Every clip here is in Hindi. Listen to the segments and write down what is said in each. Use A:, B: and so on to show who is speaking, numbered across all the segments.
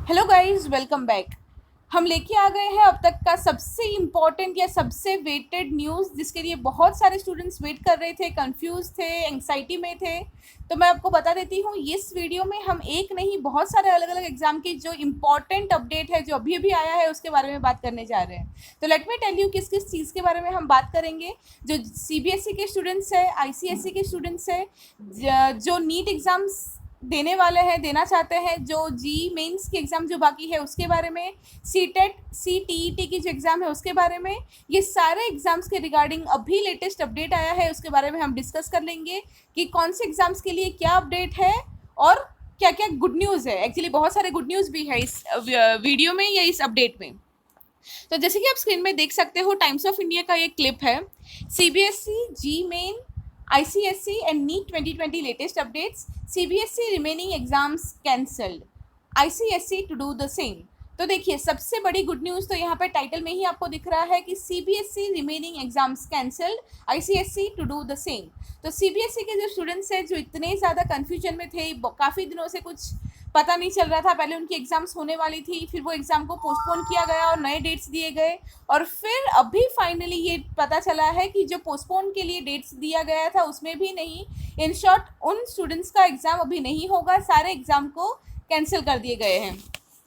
A: Hello guys, welcome back. हम लेके आ गए हैं अब तक का सबसे इम्पॉर्टेंट या सबसे वेटेड न्यूज़, जिसके लिए बहुत सारे स्टूडेंट्स वेट कर रहे थे, कंफ्यूज थे, एंग्जाइटी में थे। तो मैं आपको बता देती हूँ, इस वीडियो में हम एक नहीं बहुत सारे अलग अलग एग्जाम की जो इम्पॉर्टेंट अपडेट है, जो अभी अभी आया है, उसके बारे में बात करने जा रहे हैं। तो लेट मी टेल यू किस किस चीज़ के बारे में हम बात करेंगे। जो सीबीएसई के स्टूडेंट्स है, आईसीएसई के स्टूडेंट्स है, जो नीट एग्ज़ाम्स देने वाले हैं, देना चाहते हैं, जो जी मेंस की एग्ज़ाम जो बाकी है उसके बारे में, सी टेट सी टी की जो एग्ज़ाम है उसके बारे में, ये सारे एग्ज़ाम्स के रिगार्डिंग अभी लेटेस्ट अपडेट आया है, उसके बारे में हम डिस्कस कर लेंगे कि कौन से एग्ज़ाम्स के लिए क्या अपडेट है और क्या क्या गुड न्यूज़ है। एक्चुअली बहुत सारे गुड न्यूज़ भी है इस वीडियो में या इस अपडेट में। तो जैसे कि आप स्क्रीन में देख सकते हो, टाइम्स ऑफ इंडिया का ये क्लिप है। CBSE, JEE main, ICSE and NEET 2020 latest updates. CBSE remaining exams cancelled. ICSE to do the same. तो देखिए, सबसे बड़ी गुड न्यूज़ तो यहाँ पर टाइटल में ही आपको दिख रहा है कि CBSE remaining exams cancelled, ICSE to do the same. तो CBSE के जो स्टूडेंट्स हैं, जो इतने ज़्यादा कन्फ्यूजन में थे, काफ़ी दिनों से कुछ पता नहीं चल रहा था, पहले उनकी एग्ज़ाम्स होने वाली थी, फिर वो एग्ज़ाम को पोस्टपोन किया गया और नए डेट्स दिए गए, और फिर अभी फाइनली ये पता चला है कि जो पोस्टपोन के लिए डेट्स दिया गया था उसमें भी नहीं, इन शॉर्ट उन स्टूडेंट्स का एग्ज़ाम अभी नहीं होगा, सारे एग्ज़ाम को कैंसिल कर दिए गए हैं।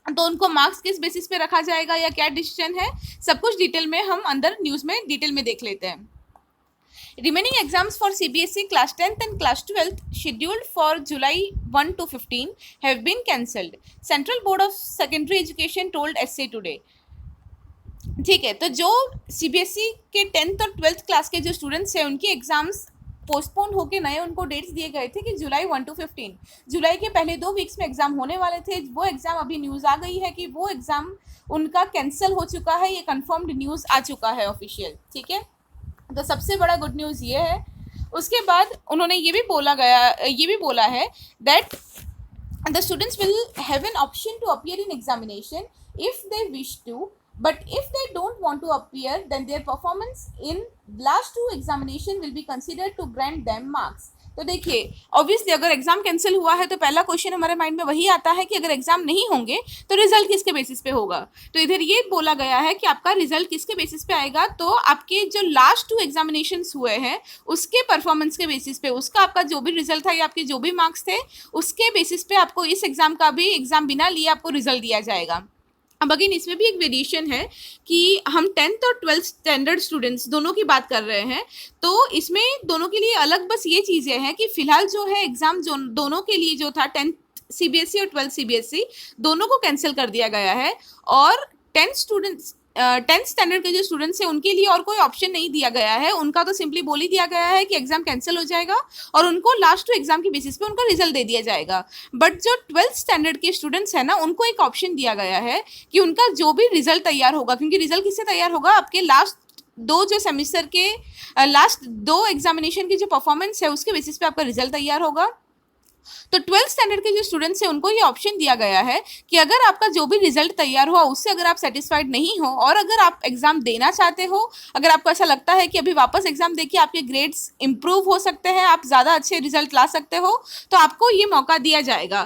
A: तो उनको मार्क्स किस बेसिस पे रखा जाएगा या क्या डिसीजन है, सब कुछ डिटेल में हम अंदर न्यूज़ में डिटेल में देख लेते हैं। Remaining exams for CBSE Class 10th and Class 12th scheduled for July 1 to 15 have been cancelled. Central Board of Secondary Education told SA Today. ठीक है, तो जो सीबीएसई के 10th और 12th क्लास के जो स्टूडेंट्स हैं, उनके एग्जाम्स पोस्टपोन होके नए उनको डेट्स दिए गए थे कि जुलाई 1 to 15, जुलाई के पहले 2 वीक्स में एग्ज़ाम होने वाले थे। वो एग्ज़ाम अभी न्यूज़ आ गई है कि वो एग्ज़ाम उनका कैंसिल हो चुका है, ये कंफर्म्ड न्यूज़ आ चुका है ऑफिशियल। ठीक है, तो सबसे बड़ा गुड न्यूज़ ये है। उसके बाद उन्होंने ये भी बोला है that the students will have an option to appear in examination if they wish to, but if they don't want to appear, then their performance in last 2 examination will be considered to grant them marks. तो देखिए, ऑब्वियसली अगर एग्जाम कैंसिल हुआ है तो पहला क्वेश्चन हमारे माइंड में वही आता है कि अगर एग्जाम नहीं होंगे तो रिजल्ट किसके बेसिस पे होगा। तो इधर ये बोला गया है कि आपका रिजल्ट किसके बेसिस पे आएगा, तो आपके जो लास्ट 2 एग्जामिनेशंस हुए हैं उसके परफॉर्मेंस के बेसिस पे, उसका आपका जो भी रिजल्ट था या आपके जो भी मार्क्स थे उसके बेसिस पे आपको इस एग्जाम का भी एग्जाम बिना लिए आपको रिजल्ट दिया जाएगा। अब अगेन इसमें भी एक वेरिएशन है कि हम 10th और 12th स्टैंडर्ड स्टूडेंट्स दोनों की बात कर रहे हैं, तो इसमें दोनों के लिए अलग बस ये चीज़ें हैं कि फ़िलहाल जो है एग्ज़ाम जो दोनों के लिए जो था 10th सीबीएसई और 12th सीबीएसई दोनों को कैंसिल कर दिया गया है, और 10th स्टैंडर्ड के जो स्टूडेंट्स हैं उनके लिए और कोई ऑप्शन नहीं दिया गया है। उनका तो सिंपली बोल ही दिया गया है कि एग्जाम कैंसिल हो जाएगा और उनको लास्ट 2 एग्जाम की बेसिस पे उनका रिजल्ट दे दिया जाएगा। बट जो 12th स्टैंडर्ड के स्टूडेंट्स हैं ना, उनको एक ऑप्शन दिया गया है कि उनका जो भी रिजल्ट तैयार होगा, क्योंकि रिजल्ट किससे तैयार होगा, आपके लास्ट 2 जो सेमिस्टर के लास्ट 2 एग्जामिनेशन की जो परफॉर्मेंस है उसके बेसिस पे आपका रिजल्ट तैयार होगा। तो 12th स्टैंडर्ड के जो स्टूडेंट्स हैं उनको ये ऑप्शन दिया गया है कि अगर आपका जो भी रिजल्ट तैयार हुआ उससे अगर आप सेटिस्फाइड नहीं हो और अगर आप एग्ज़ाम देना चाहते हो, अगर आपको ऐसा लगता है कि अभी वापस एग्ज़ाम देके आपके ग्रेड्स इंप्रूव हो सकते हैं, आप ज़्यादा अच्छे रिजल्ट ला सकते हो, तो आपको ये मौका दिया जाएगा।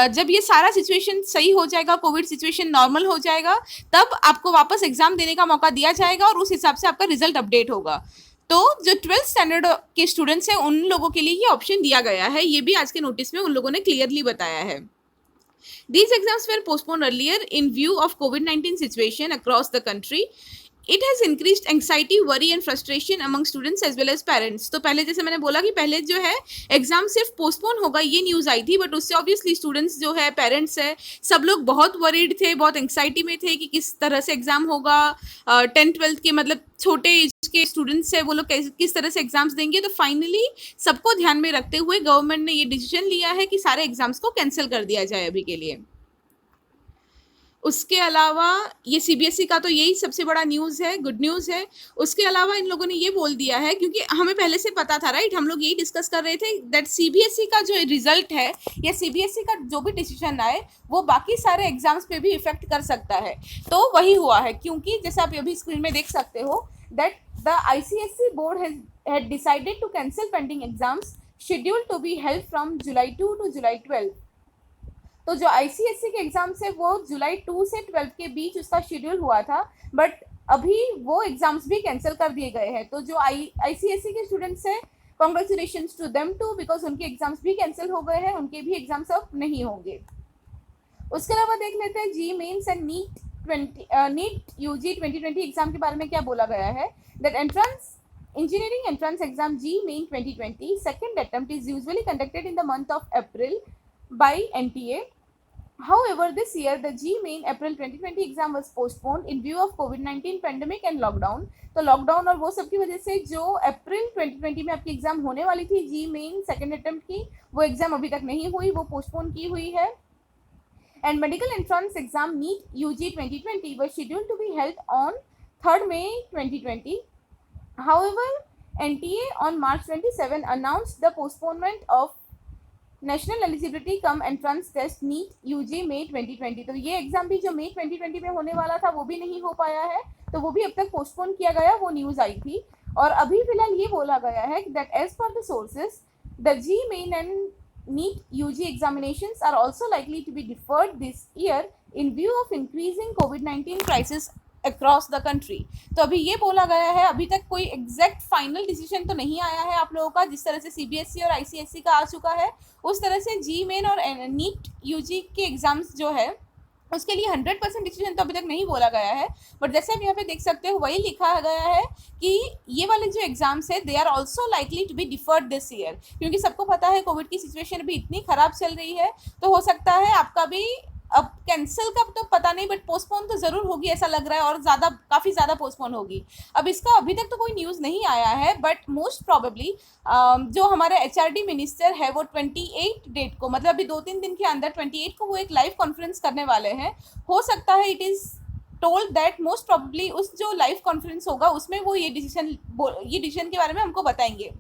A: जब ये सारा सिचुएशन सही हो जाएगा, कोविड सिचुएशन नॉर्मल हो जाएगा, तब आपको वापस एग्ज़ाम देने का मौका दिया जाएगा और उस हिसाब से आपका रिजल्ट अपडेट होगा। तो जो 12th स्टैंडर्ड के स्टूडेंट्स हैं उन लोगों के लिए ये ऑप्शन दिया गया है, ये भी आज के नोटिस में उन लोगों ने क्लियरली बताया है। These exams were postponed earlier in view of COVID-19 situation across the country. It has increased anxiety, worry and frustration among students as well as parents. तो पहले जैसे मैंने बोला कि पहले जो है एग्जाम सिर्फ पोस्टपोन होगा ये न्यूज़ आई थी, बट उससे ऑब्वियसली स्टूडेंट्स जो है, पेरेंट्स है, सब लोग बहुत वरीड थे, बहुत एंग्जाइटी में थे कि किस तरह से एग्ज़ाम होगा। 10th 12th के मतलब छोटे एज के स्टूडेंट्स है, वो लोग किस तरह से एग्जाम्स देंगे। तो फाइनली सबको ध्यान में रखते हुए गवर्नमेंट ने ये डिसीजन लिया है कि सारे एग्जाम्स को कैंसिल कर दिया जाए अभी के लिए। उसके अलावा ये सीबीएसई का तो यही सबसे बड़ा न्यूज़ है, गुड न्यूज़ है। उसके अलावा इन लोगों ने ये बोल दिया है, क्योंकि हमें पहले से पता था, राइट, हम लोग यही डिस्कस कर रहे थे दैट सीबीएसई का जो रिजल्ट है या सीबीएसई का जो भी डिसीजन आए वो बाकी सारे एग्जाम्स पे भी इफेक्ट कर सकता है। तो वही हुआ है, क्योंकि जैसे आप अभी स्क्रीन में देख सकते हो that the ICSE board had decided to cancel pending exams scheduled to be held from July 2 to July 12. तो जो आईसीएसई के एग्ज़ाम्स है वो जुलाई 2 से 12 के बीच उसका शेड्यूल हुआ था, बट अभी वो एग्ज़ाम्स भी कैंसिल कर दिए गए हैं। तो जो आईसीएसई के स्टूडेंट्स हैं, congratulations to them too, because उनके एग्ज़ाम्स भी कैंसिल हो गए हैं, उनके भी एग्ज़ाम्स अब नहीं होंगे। उसके अलावा देख लेते हैं JEE mains and NEET UG 2020 exam के बारे में क्या बोला गया है। That entrance engineering entrance exam G Main 2020 second attempt is usually conducted in the month of April by NTA. However, this year the G Main April 2020 exam was postponed in view of COVID-19 pandemic and lockdown. तो लॉकडाउन और वो सब की वजह से जो अप्रैल 2020 में आपकी एग्जाम होने वाली थी जी मेन सेकेंड अटेम्प्ट की, वो एग्जाम अभी तक नहीं हुई, वो पोस्टपोन की हुई है। And medical entrance exam NEET UG 2020 was scheduled to be held on 3rd May 2020. However, NTA on March 27 announced the postponement of national eligibility cum entrance test NEET UG May 2020। तो ये एग्जाम भी जो मई 2020 में होने वाला था वो भी नहीं हो पाया है, तो वो भी अब तक पोस्टपोन किया गया, वो न्यूज़ आई थी। और अभी फिलहाल ये बोला गया है that as per the sources the JEE main and NEET UG examinations are also likely to be deferred this year in view of increasing कोविड-19 क्राइसिस अक्रॉस द कंट्री। तो अभी ये बोला गया है, अभी तक कोई एग्जैक्ट फाइनल डिसीजन तो नहीं आया है आप लोगों का। जिस तरह से सीबीएसई और आईसीएसई का आ चुका है, उस तरह से जी मेन और नीट यूजी के एग्जाम्स जो है उसके लिए 100% डिसीजन तो अभी तक नहीं बोला गया है। बट जैसे आप यहाँ पे देख सकते हो वही लिखा गया है कि ये वाले जो एग्जाम्स है they are also likely to be deferred this year, क्योंकि सबको पता है कोविड की सिचुएशन अभी इतनी ख़राब चल रही है, तो हो सकता है आपका भी अब कैंसिल का तो पता नहीं, बट पोस्टपोन तो ज़रूर होगी ऐसा लग रहा है, और काफ़ी ज़्यादा पोस्टपोन होगी। अब इसका अभी तक तो कोई न्यूज़ नहीं आया है, बट मोस्ट प्रॉबेबली जो हमारे एचआरडी मिनिस्टर है वो 28 डेट को, मतलब अभी 2-3 दिन के अंदर 28 को वो एक लाइव कॉन्फ्रेंस करने वाले हैं। हो सकता है it is told that most probably उस जो लाइव कॉन्फ्रेंस होगा उसमें वो ये डिसीजन के बारे में हमको बताएंगे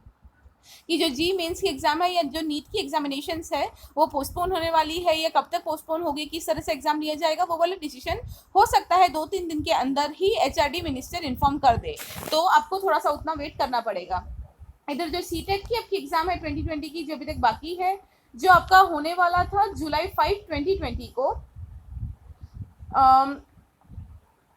A: कि जो जी मेंस की एग्ज़ाम है या जो नीट की एग्जामिनेशंस है वो पोस्टपोन होने वाली है या कब तक पोस्टपोन होगी, किस तरह से एग्जाम लिया जाएगा, वो वाला डिसीजन हो सकता है 2-3 दिन के अंदर ही एचआरडी मिनिस्टर इन्फॉर्म कर दे। तो आपको थोड़ा सा उतना वेट करना पड़ेगा। इधर जो सीटेट की आपकी एग्ज़ाम है 2020 की, जो अभी तक बाकी है, जो आपका होने वाला था जुलाई 5 2020 को,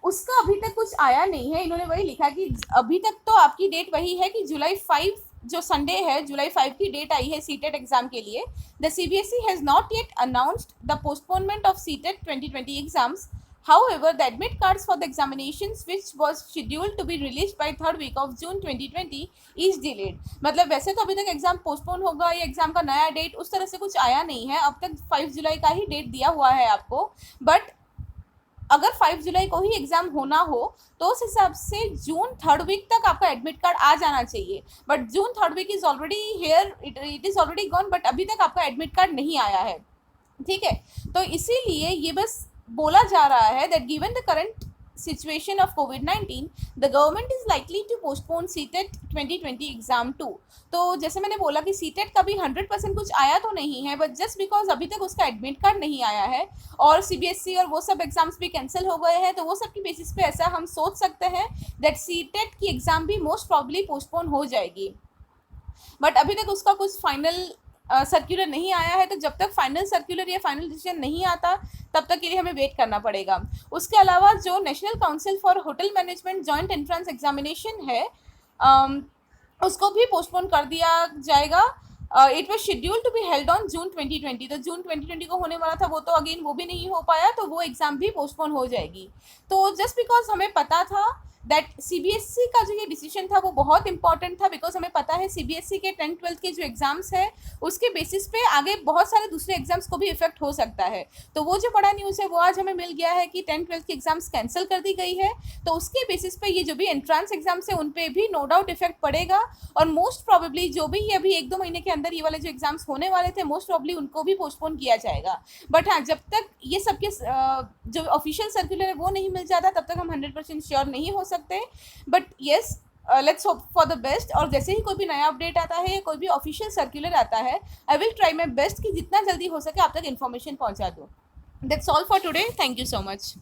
A: उसका अभी तक कुछ आया नहीं है। इन्होंने वही लिखा कि अभी तक तो आपकी डेट वही है कि जुलाई 5 जो संडे है, जुलाई 5 की डेट आई है सीटेट एग्जाम के लिए। The CBSE has not yet announced the postponement of CTET 2020 exams. However, the admit cards for the examinations which was scheduled to be released by 3rd week of June 2020 is delayed। मतलब वैसे तो अभी तक एग्जाम पोस्टपोन होगा या एग्जाम का नया डेट उस तरह से कुछ आया नहीं है, अब तक 5 जुलाई का ही डेट दिया हुआ है आपको। बट अगर 5 जुलाई को ही एग्ज़ाम होना हो तो उस हिसाब से जून 3rd वीक तक आपका एडमिट कार्ड आ जाना चाहिए। But June 3rd week is already here, it is already gone, but अभी तक आपका एडमिट कार्ड नहीं आया है। ठीक है, तो इसीलिए ये बस बोला जा रहा है that given the current situation of COVID-19 the government is likely to postpone CTET 2020 exam 2। तो जैसे मैंने बोला कि CTET का भी 100% कुछ आया तो नहीं है, बट जस्ट बिकॉज अभी तक उसका एडमिट कार्ड नहीं आया है और CBSE और वो सब एग्जाम्स भी कैंसिल हो गए हैं, तो वो सब की बेसिस पे ऐसा हम सोच सकते हैं दैट CTET की एग्ज़ाम भी मोस्ट प्रॉब्ली पोस्टपोन हो जाएगी। बट अभी तक उसका कुछ फाइनल सर्कुलर नहीं आया है, तो जब तक फाइनल सर्कुलर या फाइनल डिसीजन नहीं आता तब तक के लिए हमें वेट करना पड़ेगा। उसके अलावा जो national council for hotel management joint entrance examination है उसको भी पोस्टपोन कर दिया जाएगा। It was schedule to be held on June 2020। तो जून 2020 को होने वाला था वो तो अगेन वो भी नहीं हो पाया, तो वो एग्ज़ाम भी पोस्टपोन हो जाएगी। तो जस्ट बिकॉज हमें पता था दैट सीबीएसई का जो ये डिसीजन था वो बहुत इंपॉर्टेंट था, बिकॉज हमें पता है सीबीएसई के 10th-12th के जो एग्जाम्स है उसके बेसिस पे आगे बहुत सारे दूसरे एग्जाम्स को भी इफेक्ट हो सकता है। तो वो जो बड़ा न्यूज़ है वो आज हमें मिल गया है कि 10th-12th के एग्जाम्स कैंसिल कर दी गई है, तो उसके बेसिस पे ये जो भी एंट्रांस एग्जाम्स है उन पर भी नो डाउट इफेक्ट पड़ेगा। और मोस्ट प्रॉबेबली जो भी अभी 1-2 महीने के अंदर ये वाले जो एग्जाम्स होने वाले थे मोस्ट प्रॉबेबली उनको भी पोस्टपोन किया जाएगा। बट हाँ, जब तक ये सबके जो ऑफिशियल सर्कुलर है वो नहीं मिल जाता तब तक हम 100% श्योर नहीं हो सकते। But yes, let's hope for the best. और जैसे ही कोई भी नया अपडेट आता है या कोई भी ऑफिशियल सर्कुलर आता है, I will try my best कि जितना जल्दी हो सके आप तक इन्फॉर्मेशन पहुंचा दूँ। That's all for today, thank you so much.